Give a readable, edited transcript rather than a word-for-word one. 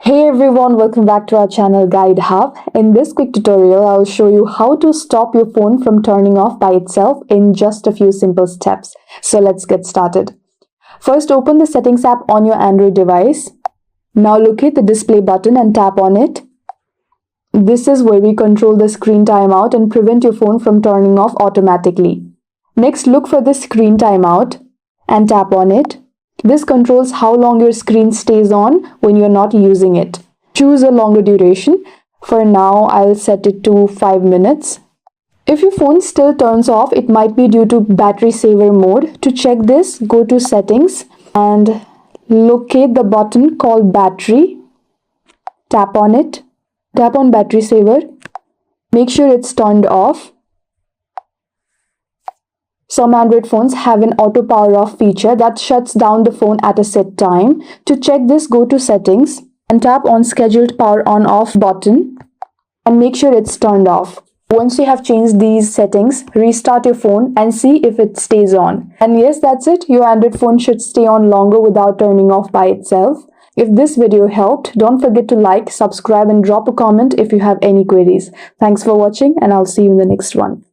Hey everyone, welcome back to our channel Guide Hub. In this quick tutorial, I'll show you how to stop your phone from turning off by itself in just a few simple steps. So let's get started. First, open the Settings app on your Android device. Now locate the display button and tap on it. This is where we control the screen timeout and prevent your phone from turning off automatically. Next, look for the screen timeout and tap on it. This controls how long your screen stays on when you're not using it. Choose a longer duration. For now, I'll set it to 5 minutes. If your phone still turns off, it might be due to battery saver mode. To check this, go to Settings and locate the button called Battery. Tap on it. Tap on Battery Saver. Make sure it's turned off. Some Android phones have an auto power off feature that shuts down the phone at a set time. To check this, go to Settings and tap on Scheduled Power On Off button and make sure it's turned off. Once you have changed these settings, restart your phone and see if it stays on. And yes, that's it. Your Android phone should stay on longer without turning off by itself. If this video helped, don't forget to like, subscribe and drop a comment if you have any queries. Thanks for watching and I'll see you in the next one.